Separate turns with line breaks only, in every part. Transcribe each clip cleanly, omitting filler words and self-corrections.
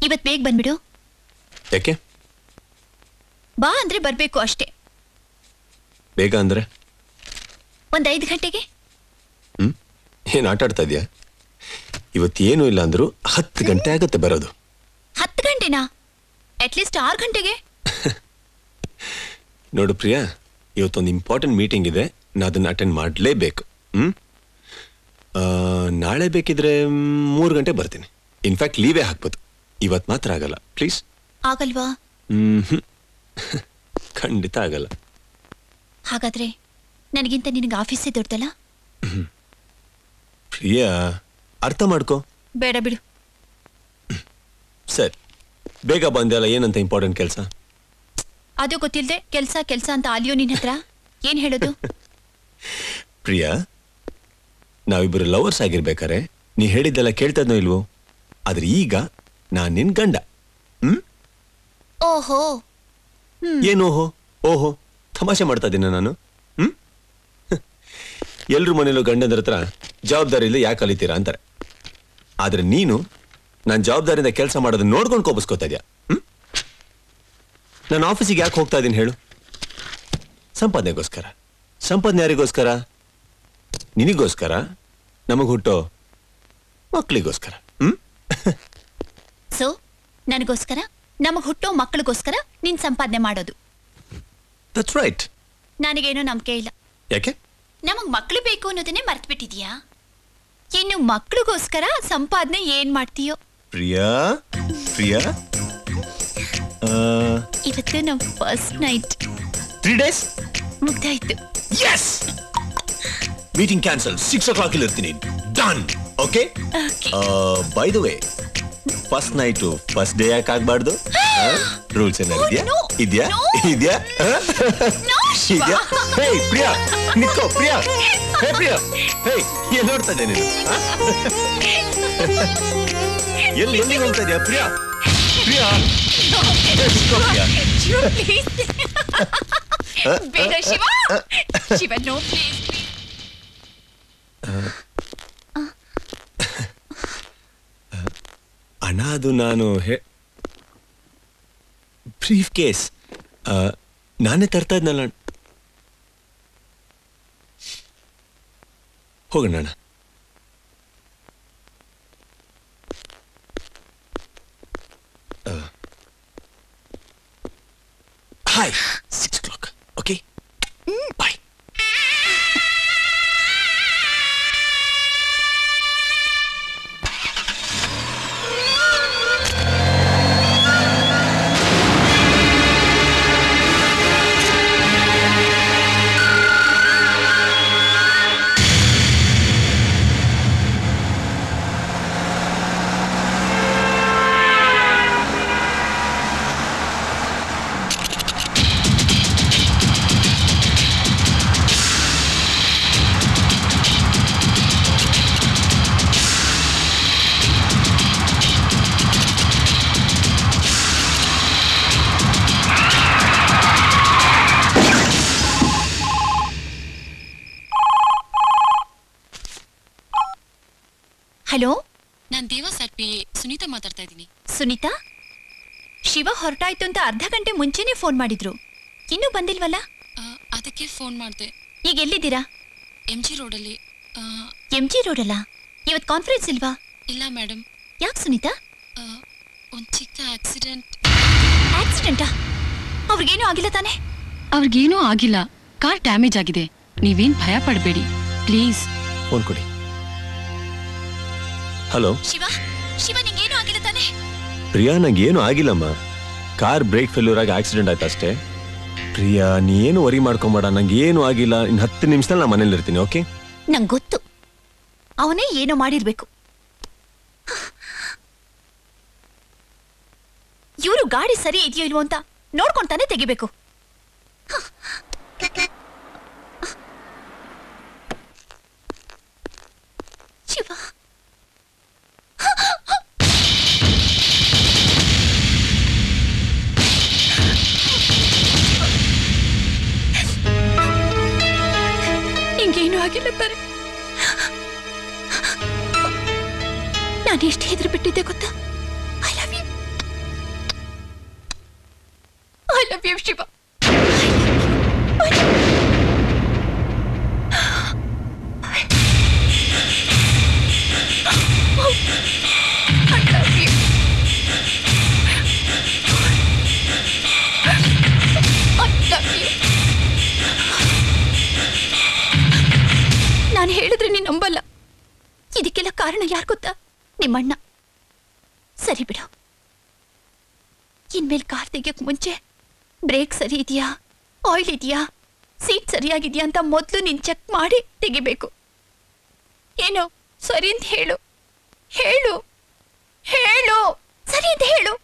ಇವತ್ತು ಬೇಗ ಬಂದ್ಬಿಡು.
ಯಾಕೆ?
ಬಾ ಅಂದ್ರೆ ಬರ್ಬೇಕು ಅಷ್ಟೇ.
ಬೇಗ ಅಂದ್ರೆ
ಒಂದು 5 ಗಂಟೆಗೆ.
ಏನು ಆಟ ಆಡ್ತಾ ಇದೆಯಾ? ಇವತ್ತೇನು ಇಲ್ಲ ಅಂದ್ರು 10 ಗಂಟೆ ಆಗುತ್ತೆ ಬರೋದು.
10 ಗಂಟೆನಾ? ಅಟ್ಲೀಸ್ಟ್ 6 ಗಂಟೆಗೆ.
ನೋಡು ಪ್ರಿಯಾ, ಇವತ್ತೊಂದು ಇಂಪಾರ್ಟೆಂಟ್ ಮೀಟಿಂಗ್ ಇದೆ, ನಾನು ಅದನ್ನ ಅಟೆಂಡ್ ಮಾಡಲೇಬೇಕು. ನಾಳೆ ಬೇಕಿದ್ರೆ 3 ಗಂಟೆ ಬರ್ತೀನಿ. ಇನ್ಫ್ಯಾಕ್ಟ್ ಲೀವೇ ಹಾಕ್ಬೋದು. ಇವತ್ತು ಮಾತ್ರ ಆಗಲ್ಲ, ಪ್ಲೀಸ್.
ಆಗಲ್ವಾ?
ಖಂಡಿತ ಆಗಲ್ಲ.
ಹಾಗಾದ್ರೆ ನನಗಿಂತ ನಿನಗೆ ಆಫೀಸೇ ದೊಡ್ಡದಲ್ಲ?
ಪ್ರಿಯಾ, ಅರ್ಥ ಮಾಡ್ಕೋ.
ಬೇಡ ಬಿಡು.
ಸರಿ, ಬೇಗ ಬಂದಲ್ಲ. ಏನಂತ ಇಂಪಾರ್ಟೆಂಟ್ ಕೆಲಸ?
ಅದು ಗೊತ್ತಿಲ್ಲದೆ ಕೆಲಸ ಅಂತ ಆಲಿಯೋ ನಿನ್ನ ಹತ್ರ ಏನ್ ಹೇಳೋದು?
ಪ್ರಿಯಾ, ನಾವಿಬ್ಬರು ಲವರ್ಸ್ ಆಗಿರ್ಬೇಕಾರೆ ನೀ ಹೇಳಿದ್ದೆಲ್ಲ ಕೇಳ್ತದ್ನೋ ಇಲ್ವೋ? ಆದ್ರೆ ಈಗ ನಾನ್ ನಿನ್ ಗಂಡ.
ಓಹೋ.
ಏನೋಹೋ ಓಹೋ ತಮಾಷೆ ಮಾಡ್ತಾ ಇದ್ದೀನ ನಾನು? ಎಲ್ರು ಮನೇಲೂ ಗಂಡಂದ್ರ ಹತ್ರ ಜವಾಬ್ದಾರಿಯಿಂದ ಯಾಕೆ ಕಲಿತೀರಾ ಅಂತಾರೆ. ಆದ್ರೆ ನೀನು ನಾನು ಜವಾಬ್ದಾರಿಯಿಂದ ಕೆಲಸ ಮಾಡೋದನ್ನ ನೋಡ್ಕೊಂಡು ಕೋಪಿಸ್ಕೋತಾ ಇದೆಯಾ? ನಾನು ಆಫೀಸಿಗೆ ಯಾಕೆ ಹೋಗ್ತಾ ಇದ್ದೀನಿ ಹೇಳು? ಸಂಪಾದನೆಗೋಸ್ಕರ. ಸಂಪಾದನೆ ಯಾರಿಗೋಸ್ಕರ? ನಿನಗೋಸ್ಕರ, ನಮಗ್ ಹುಟ್ಟೋ ಮಕ್ಕಳಿಗೋಸ್ಕರ.
ಸೊ ನನಗೋಸ್ಕರ, ನಮಗ್ ಹುಟ್ಟೋ ಮಕ್ಕಳಿಗೋಸ್ಕರ ನೀನ್ ಸಂಪಾದನೆ ಮಾಡೋದು?
That's right.
ನನಗೇನೋ ನಂಬಿಕೆ ಇಲ್ಲ.
ಯಾಕೆ?
ನಮಗ್ ಮಕ್ಕಳು ಬೇಕು ಅನ್ನೋದನ್ನೇ ಮರ್ತು ಬಿಟ್ಟಿದ್ಯಾ? ಇನ್ನು ಮಕ್ಕಳಿಗೋಸ್ಕರ ಸಂಪಾದನೆ ಏನ್ ಮಾಡ್ತೀಯೋ?
ಪ್ರಿಯಾ ಪ್ರಿಯಾ,
ಇವತ್ತು ನಮ್ ಫಸ್ಟ್ ನೈಟ್.
3 days
ಮುಗ್ದಾಯ್ತು.
Yes, meeting cancel. 6 o'clock ಇಲ್ಲಿ ಇರ್ತೀನಿ. Done. Okay. By the way, first night first day ಯಾಕೆ ಆಗ್ಬಾರ್ದು? ರೂಲ್ಸ್ ಏನಾಗಿದ್ಯಾ? ಇದೆಯಾ ಇದೆಯಾ ಇದೆಯಾ? ಹೇ ಪ್ರಿಯಾ, ನಿತ್ಕೋ. ಪ್ರಿಯಾ, ಹೇ ಪ್ರಿಯಾ, ಹೇ ಏನ್ ನೋಡ್ತಾ ಇದ್ದೆ ನೀನು? ಎಲ್ಲಿ ಹೋಗ್ತಾ ಇದೆಯಾ ಪ್ರಿಯಾ? ಪ್ರಿಯಾ,
ಬೇಗ ಶಿವ. Shiva, no please.
ಅಣ್ಣ, ಅದು ನಾನು ಬ್ರೀಫ್ ಕೇಸ್ ನಾನೇ ತರ್ತಾ ಇದ್ನಲ್ಲ. ಹೋಗೋಣ ಅಣ್ಣ. Hi, 6 o'clock. ಓಕೆ, ಬಾಯ್.
ಹಲೋ,
ನಾನು ದೇವಾ ಸರ್ಪಿ ಸುನೀತಾ ಮಾತಾಡ್ತಾ ಇದ್ದೀನಿ.
ಸುನೀತಾ, ಶಿವ ಹೊರಟಾಯ್ತು ಅಂತ ಅರ್ಧ ಗಂಟೆ ಮುಂಚೆನೆ ಫೋನ್ ಮಾಡಿದ್ರು. ಇನ್ನೂ ಬಂದಿಲ್ವಲ್ಲ?
ಅದಕ್ಕೆ ಫೋನ್ ಮಾಡಿದೆ.
ಈಗ ಎಲ್ಲಿದ್ದೀರಾ?
MG ರೋಡಲ್ಲಿ.
MG ರೋಡಲ್ಲ? ಇವತ್ತು ಕಾನ್ಫರೆನ್ಸ್ ಇಲ್ವಾ?
ಇಲ್ಲ ಮೇಡಮ್.
ಯಾಕೆ ಸುನೀತಾ?
ಒಂದು ಚಿಕ್ಕ ಆಕ್ಸಿಡೆಂಟ್.
ಆಕ್ಸಿಡೆಂಟಾ? ಅವ್ರಿಗೇನೂ ಆಗಿಲ್ಲ ತಾನೆ?
ಅವ್ರಿಗೇನೂ ಆಗಿಲ್ಲ, ಕಾರ್ ಡ್ಯಾಮೇಜ್ ಆಗಿದೆ. ನೀವೇನ್ ಭಯ ಪಡಬೇಡಿ ಪ್ಲೀಸ್.
ಫೋನ್ ಕೊಡಿ. ಹಲೋ
ಶಿವ, ಶಿವ ನಿಂಗೇನೂ ಆಗಿಲ್ಲ ತಾನೆ?
ಪ್ರಿಯಾ, ನಂಗೇನು ಆಗಿಲ್ಲಮ್ಮ. ಕಾರ್ ಬ್ರೇಕ್ ಫೇಲ್ಯೂರ್ ಆಗಿ ಆಕ್ಸಿಡೆಂಟ್ ಆಯ್ತು ಅಷ್ಟೇ. ಪ್ರಿಯಾ, ನೀ ಏನು ವರಿ ಮಾಡ್ಕೊಂಬೇಡ, ನಂಗೆ ಏನು ಆಗಿಲ್ಲ. ಇನ್ನು 10 ನಿಮಿಷದಲ್ಲಿ ನಾನು ಮನೇಲಿ ಇರ್ತೀನಿ. ಓಕೆ?
ನಂಗೆ ಗೊತ್ತು, ಅವನೇ ಏನೋ ಮಾಡಿರ್ಬೇಕು. ಇವರು ಗಾಡಿ ಸರಿ ಇದೆಯೋ ಇಲ್ವೋ ಅಂತ ನೋಡ್ಕೊಂತಾನೆ ತೆಗಿಬೇಕು. ಶಿವ, ನಿಂಗೇನು ಆಗಿಲ್ಲ ತಾನೆ? ನಾನು ಎಷ್ಟು ಹೆದರು ಬಿಟ್ಟಿದ್ದೆ ಗೊತ್ತಾ? I love you. I love you Shiva. ನಾನು ಹೇಳಿದ್ರೆ ನೀನ್ ನಂಬಲ್ಲ. ಇದಕ್ಕೆಲ್ಲ ಕಾರಣ ಯಾರು ಗೊತ್ತಾ? ನಿಮ್ಮಣ್ಣ. ಸರಿ ಬಿಡು, ಇನ್ಮೇಲೆ ಕಾರ್ ತೆಗಿಯೋಕ್ ಮುಂಚೆ ಬ್ರೇಕ್ ಸರಿ ಇದೆಯಾ, ಆಯಿಲ್ ಇದೆಯಾ, ಸೀಟ್ ಸರಿಯಾಗಿದೆಯಾ ಅಂತ ಮೊದಲು ನೀನ್ ಚೆಕ್ ಮಾಡಿ ತೆಗಿಬೇಕು. ಏನೋ ಸರಿ ಅಂತ ಹೇಳು. ಹೇಳು ಹೇಳು ಸರಿ ಅಂತ ಹೇಳು.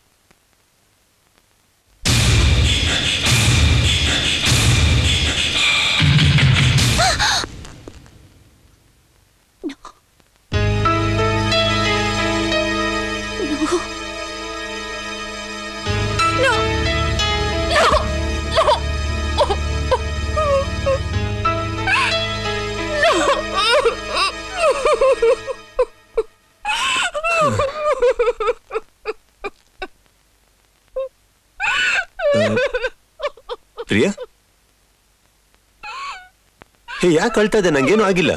ಪ್ರಿಯಾ, ಹೇ ಯಾಕೆ ಅಳ್ತಾ ಇದೆ? ನಂಗೇನು ಆಗಿಲ್ಲ.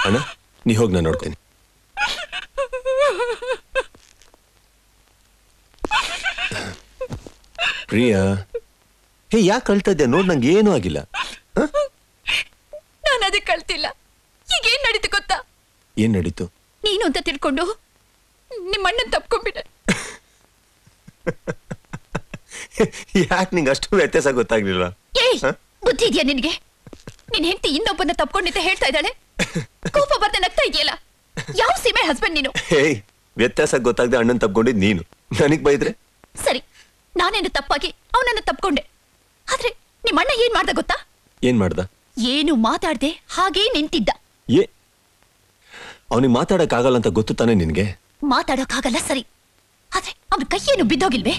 ಅಣ್ಣ ನೀ ಹೋಗಿ, ನಾನು ನೋಡ್ತೀನಿ. ಪ್ರಿಯಾ, ಹೇ ಯಾಕೆ ಅಳ್ತಾ ಇದ್ದೆ? ನೋಡ್, ನಂಗೆ ಏನೂ ಆಗಿಲ್ಲ.
ನಾನು ಅದಕ್ಕೆ ಕಳ್ತಿಲ್ಲ. ಈಗ ಏನ್ ನಡೀತು ಗೊತ್ತಾ?
ಏನ್ ನಡೀತು?
ನೀನು ಅಂತ ತಿಳ್ಕೊಂಡು ನಿಮ್ಮಣ್ಣನ್ ತಪ್ಕೊಂಡ್ಬಿಟ್ಟೆ.
ಯಾಕೆ ನಿಂಗೆ ಅಷ್ಟು ವ್ಯತ್ಯಾಸ ಗೊತ್ತಾಗ್ಲಿಲ್ವಾ?
ಏಯ್, ಬುದ್ಧಿ ಇದೆಯಾ ನಿನಗೆ? ನಿನ್ ಹೆಂಡತಿ ಇನ್ನೊಬ್ಬನ ತಪ್ಕೊಂಡಿದ್ದೆ ಹೇಳ್ತಾ ಇದ್ದಾಳೆ. ಕೋಪ ಬರ್ತಾ ನಗ್ತಾ ಇದೆಯಲ್ಲ. ಯಾವ ಸೀಮೆ ಹಸ್ಬೆಂಡ್ ನೀನು?
ಹೇಯ್, ವ್ಯತ್ಯಾಸ ಗೊತ್ತಾಗದೆ ಅಣ್ಣನ್ ತಪ್ಕೊಂಡಿದ್ ನೀನು, ನನಗ್ ಬೈದ್ರೆ?
ಸರಿ, ನಾನೇನು ತಪ್ಪಾಗಿ ಅವನನ್ನ ತಪ್ಕೊಂಡೆ. ಆದ್ರೆ ನಿಮ್ಮಣ್ಣ ಏನ್ ಮಾಡ್ದ ಗೊತ್ತಾ?
ಏನ್ ಮಾಡ್ದ?
ಏನು ಮಾತಾಡ್ದೆ ಹಾಗೇ ನಿಂತಿದ್ದ.
ಅವನಿಗೆ ಮಾತಾಡಕ್ ಆಗಲ್ಲ ಅಂತ ಗೊತ್ತು ತಾನೆ ನಿನ್ಗೆ?
ಮಾತಾಡೋಕ್ಕಾಗಲ್ಲ ಸರಿ, ಆದ್ರೆ ಅವನ ಕೈಯೇನು ಬಿದ್ದೋಗಿಲ್ವೇ?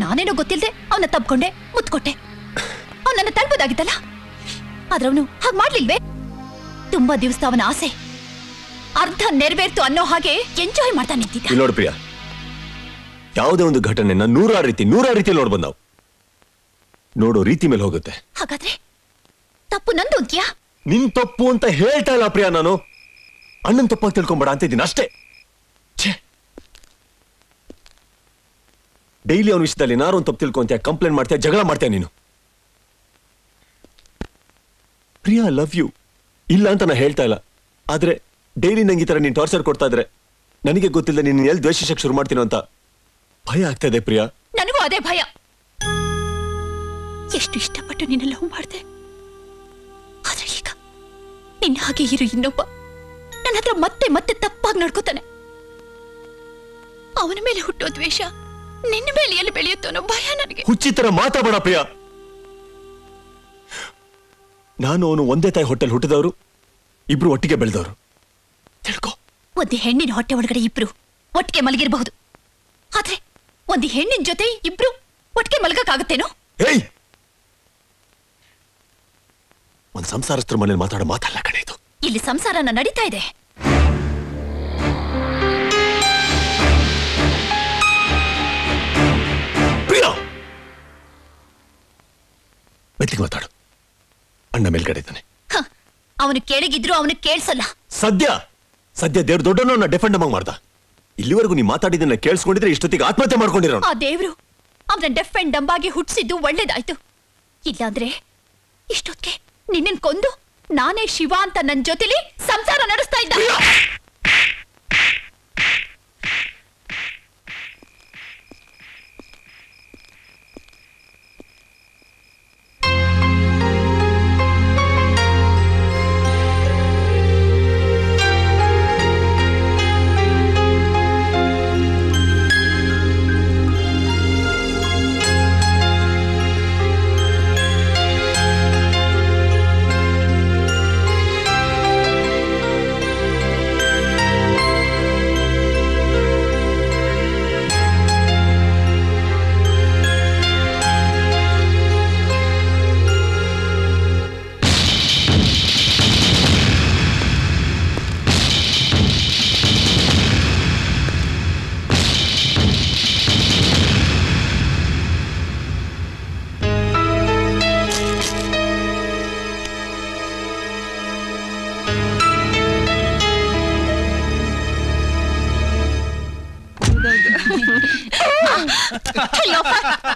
ನಾನೇನೋ ಗೊತ್ತಿಲ್ದೆ ಅವನ ತಪ್ಕೊಂಡೆ, ಮುತ್ಕೊಟ್ಟೆ. ಅವನನ್ನ ತಳ್ಬೋದಾಗಿತ್ತಲ್ಲ, ಆದ್ರೆ ಅವನು ಹಾಗೆ ಮಾಡ್ಲಿಲ್ವೇ? ತುಂಬಾ ದಿವಸ ಅವನ ಆಸೆ ಅರ್ಧ ನೆರವೇರ್ತು ಅನ್ನೋ ಹಾಗೆ ಎಂಜಾಯ್ ಮಾಡ್ತಾ ನಿಂತಿದ್ದ.
ನೋಡ್ ಪ್ರಿಯಾ, ಯಾವುದೇ ಒಂದು ಘಟನೆನ ನೂರಾರು ರೀತಿ ನೋಡ್ಬಂದ್ ನಾವು ನೋಡೋ ರೀತಿ ಮೇಲೆ ಹೋಗುತ್ತೆ.
ಹಾಗಾದ್ರೆ ತಪ್ಪು ನಂದು ಅಂತ್ಯಾ?
ನಿನ್ ತಪ್ಪು ಅಂತ ಹೇಳ್ತಾ ಇಲ್ಲ ಪ್ರಿಯಾ, ನಾನು ಅಣ್ಣನ್ ತಪ್ಪಾಗಿ ತಿಳ್ಕೊಂಬೇಡ ಅಂತ ಇದ್ದೀನಿ ಅಷ್ಟೇ. ಡೈಲಿ ಅವನ ವಿಷಯದಲ್ಲಿ ಏನಾರು ಒಂದು ತಪ್ಪು ತಿಳ್ಕೊಂತೀಯ, ಕಂಪ್ಲೇಂಟ್ ಮಾಡ್ತೀಯ, ಜಗಳ ಮಾಡ್ತೀಯ ನೀನು. ಪ್ರಿಯಾ, ಲವ್ ಯು ಇಲ್ಲ ಅಂತ ನಾ ಹೇಳ್ತಾ ಇಲ್ಲ, ಆದ್ರೆ ಡೈಲಿ ನಂಗೆ ಈ ತರ ನೀನ್ ಟಾರ್ಚರ್ ಕೊಡ್ತಾ ಇದ್ರೆ ನನಗೆ ಗೊತ್ತಿಲ್ಲ ನೀನು ಎಲ್ಲಿ ದ್ವೇಷಿಸಕ್ ಶುರು ಮಾಡ್ತೀನೋ ಅಂತ ಭಯ ಆಗ್ತಾ ಇದೆ ಪ್ರಿಯಾ.
ನನಗೂ ಅದೇ ಭಯ. ಎಷ್ಟು ಇಷ್ಟಪಟ್ಟು ನಿನ್ನ ಲವ್ ಮಾಡ್ದೆ, ಆದ್ರೆ ಈಗ ನಿನ್ನ ಹಾಗೆ ಇರು ಇನ್ನೊಬ್ಬ ನನ್ನ ಹತ್ರ ಮತ್ತೆ ಮತ್ತೆ ತಪ್ಪಾಗಿ ನಡ್ಕೋತಾನೆ. ಅವನ ಮೇಲೆ ಹುಟ್ಟೋ ದ್ವೇಷ ನಿನ್ನ ಮೇಲೆ ಎಲ್ಲಿ ಬೆಳೆಯುತ್ತೋ ಅನ್ನೋ ಭಯ ನನಗೆ.
ಹುಚ್ಚಿ ತರ ಮಾತಾಡಬೇಡ ಪ್ರಿಯಾ. ನಾನು ಅವನು ಒಂದೇ ತಾಯಿ ಹೊಟ್ಟೆಲ್ ಹುಟ್ಟಿದವರು, ಇಬ್ರು ಒಟ್ಟಿಗೆ ಬೆಳೆದವರು. ತಿಳ್ಕೊ,
ಒಂದು ಹೆಣ್ಣಿನ ಹೊಟ್ಟೆ ಒಳಗಡೆ ಇಬ್ರು ಒಟ್ಟಿಗೆ ಮಲಗಿರಬಹುದು, ಆದ್ರೆ ಒಂದು ಹೆಣ್ಣಿನ ಜೊತೆ ಇಬ್ರು ಒಟ್ಟಿಗೆ ಮಲಗಕ್ಕಾಗತ್ತೇನೋ?
ಏಯ್, ಒಂದ್ ಸಂಸಾರಸ್ಥರ ಮನೇಲಿ ಮಾತಾಡೋ ಮಾತಲ್ಲ ಕಣೆ ಇದು.
ಇಲ್ಲಿ ಸಂಸಾರನ ನಡೀತಾ ಇದೆ.
ಪ್ರಿಯಾ, ಮೆತ್ತಿಗೆ ಮಾತಾಡು. ಅಣ್ಣ ಮೇಲ್ಗಡೆ ಇದ್ದಾನೆ.
ಅವನು ಕೆಳಗಿದ್ರು ಅವನು ಕೇಳಿಸಲ್ಲ.
ಸದ್ಯ ದೇವ್ರ ದೊಡ್ಡನ ಡಿಫೆಂಡ್ ಅಮ್ಮಂಗ್ ಮಾಡ್ದ. ಇಲ್ಲಿವರೆಗೂ ನೀ ಮಾತಾಡಿದ್ದನ್ನ ಕೇಳಿಸ್ಕೊಂಡಿದ್ರೆ ಇಷ್ಟೊತ್ತಿಗೆ ಆತ್ಮಹತ್ಯೆ ಮಾಡ್ಕೊಂಡಿರೋ.
ಆ ದೇವ್ರು ಅವನ ಡೆಫ್ ಅಂಡ್ ಡಂಬಾಗಿ ಹುಟ್ಟಿಸಿದ್ದು ಒಳ್ಳೇದಾಯ್ತು. ಇಲ್ಲಾಂದ್ರೆ ಇಷ್ಟೊತ್ತಿಗೆ ನಿನ್ನನ್ ಕೊಂದು ನಾನೇ ಶಿವ ಅಂತ ನನ್ನ ಜೊತೆಲಿ ಸಂಸಾರ ನಡೆಸ್ತಾ ಇದ್ದ.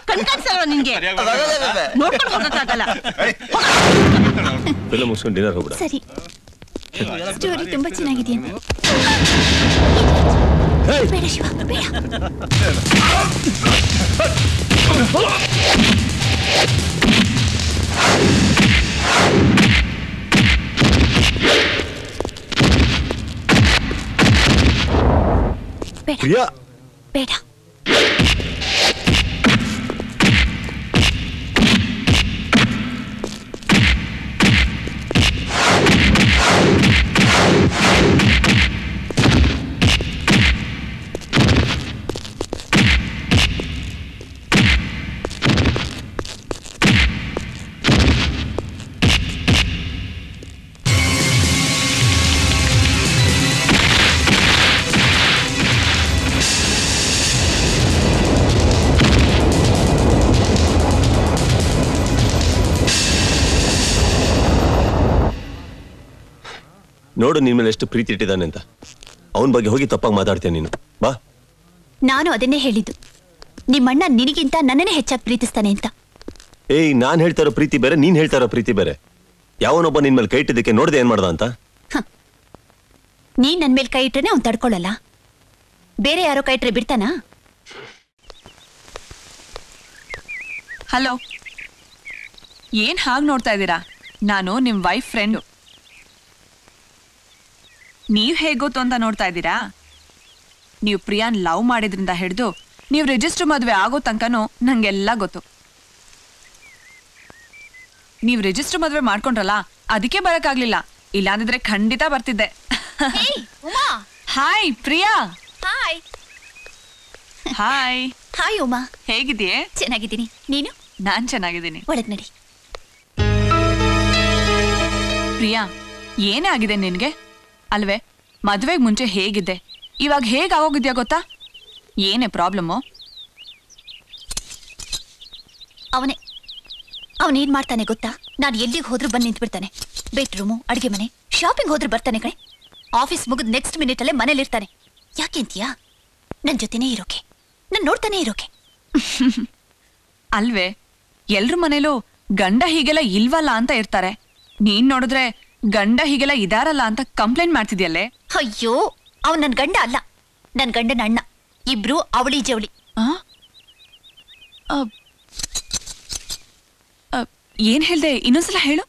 ಕಣ್ಕಾಡ್ಸಲ್ವ ನಿನ್ಗೆ ನೋಡ್ಕೊಂಡು ಹೋಗಕ್ಕಾಗಲ್ಲ.
ಫಿಲ್ಮ್ ಮುಗಿಸ್ಕೊಂಡು ಡಿನ್ನರ್ ಹೋಗ್ಬಿಡ.
ಸರಿ, ಸ್ಟೋರಿ ತುಂಬಾ ಚೆನ್ನಾಗಿದೆ ಅಂತ. ಬೇಡ ಶಿವ, ಬೇಡ.
ಪ್ರಿಯಾ,
ಬೇಡ.
ನೋಡು ನಿನ್ ಮೇಲೆ ಎಷ್ಟು ಪ್ರೀತಿ ಇಟ್ಟಿದ್ದಾನೆ ಅಂತ. ಅವನ ಬಗ್ಗೆ ಹೋಗಿ ತಪ್ಪಾಗಿ ಮಾತಾಡ್ತೀಯ ನೀನು. ಬಾ.
ನಾನು ಅದನ್ನೇ ಹೇಳಿದ್ದು, ನಿಮ್ಮಣ್ಣ ನಿನಗಿಂತ ನನ್ನನ್ನೇ ಹೆಚ್ಚಾಗಿ ಪ್ರೀತಿಸ್ತಾನೆ ಅಂತ.
ಏಯ್, ನಾನ್ ಹೇಳ್ತಾ ಇರೋ ಪ್ರೀತಿ ಬೇರೆ, ನೀನ್ ಹೇಳ್ತಾ ಇರೋ ಪ್ರೀತಿ ಬೇರೆ. ಯಾವನೊಬ್ಬ ನಿನ್ ಮೇಲೆ ಕೈ ಇಟ್ಟಿದ್ದಕ್ಕೆ ನೋಡ್ದೆ ಏನ್ ಮಾಡ್ದ ಅಂತ.
ನೀನ್ ನನ್ ಮೇಲೆ ಕೈ ಇಟ್ರೆ ಅವ್ನು ತಡ್ಕೊಳ್ಳಲ್ಲ. ಬೇರೆ ಯಾರೋ ಕೈ ಇಟ್ರೆ ಬಿಡ್ತಾನಾ?
ಹಲೋ, ಏನ್ ಹಾಗೆ ನೋಡ್ತಾ ಇದ್ದೀರಾ? ನಾನು ನಿಮ್ ವೈಫ್ ಫ್ರೆಂಡು. ನೀವ್ ಹೇಗೊತ್ತು ಅಂತ ನೋಡ್ತಾ ಇದ್ದೀರಾ? ನೀವು ಪ್ರಿಯಾನ್ ಲವ್ ಮಾಡಿದ್ರಿಂದ ಹಿಡಿದು ನೀವು ರಿಜಿಸ್ಟರ್ ಮದುವೆ ಆಗೋ ತನಕನೂ ನಂಗೆಲ್ಲ ಗೊತ್ತು. ನೀವು ರಿಜಿಸ್ಟರ್ ಮದುವೆ ಮಾಡ್ಕೊಂಡ್ರಲ್ಲ, ಅದಕ್ಕೆ ಬರಕ್ಕಾಗ್ಲಿಲ್ಲ. ಇಲ್ಲಾಂದಿದ್ರೆ ಖಂಡಿತ ಬರ್ತಿದ್ದೆ. Hi Priya.
Hi.
Hi.
Hi Uma.
ಹೇಗಿದೆಯೇ?
ಚೆನ್ನಾಗಿದ್ದೀನಿ. ನೀನು?
ನಾನ್ ಚೆನ್ನಾಗಿದ್ದೀನಿ.
ಒಳಗ್ ನಡಿ.
ಪ್ರಿಯಾ, ಏನೇ ಆಗಿದೆ ನಿನ್ಗೆ ಅಲ್ವೇ? ಮದ್ವೆಗ್ ಮುಂಚೆ ಹೇಗಿದ್ದೆ, ಇವಾಗ ಹೇಗಾಗೋಗಿದ್ಯಾ ಗೊತ್ತಾ? ಏನೇ ಪ್ರಾಬ್ಲಮ್ಮು?
ಅವನೇನ್ ಮಾಡ್ತಾನೆ ಗೊತ್ತಾ? ನಾನು ಎಲ್ಲಿಗೆ ಹೋದ್ರೂ ಬಂದು ನಿಂತ್ಬಿಡ್ತಾನೆ. ಬೆಡ್ರೂಮು, ಅಡಿಗೆ ಮನೆ, ಶಾಪಿಂಗ್ ಹೋದ್ರೂ ಬರ್ತಾನೆ ಕಣೆ. ಆಫೀಸ್ ಮುಗಿದ್ ನೆಕ್ಸ್ಟ್ ಮಿನಿಟ್ ಅಲ್ಲೇ ಮನೇಲಿರ್ತಾನೆ. ಯಾಕೆಂತೀಯಾ? ನನ್ ಜೊತೆನೇ ಇರೋಕೆ, ನನ್ ನೋಡ್ತಾನೆ ಇರೋಕೆ.
ಅಲ್ವೇ, ಎಲ್ರ ಮನೇಲೂ ಗಂಡ ಹೀಗೆಲ್ಲ ಇಲ್ವಲ್ಲ ಅಂತ ಇರ್ತಾರೆ. ನೀನ್ ನೋಡಿದ್ರೆ ಗಂಡ ಹೀಗೆಲ್ಲ ಇದಾರಲ್ಲ ಅಂತ ಕಂಪ್ಲೇಂಟ್ ಮಾಡ್ತಿದ್ಯಲ್ಲೇ.
ಅಯ್ಯೋ, ಅವ್ನು ನನ್ ಗಂಡ ಅಲ್ಲ, ನನ್ ಗಂಡನ ಅಣ್ಣ. ಇಬ್ರು ಅವಳಿ ಜವಳಿ.
ಏನ್ ಹೇಳ್ದೆ? ಇನ್ನೊಂದ್ಸಲ ಹೇಳು.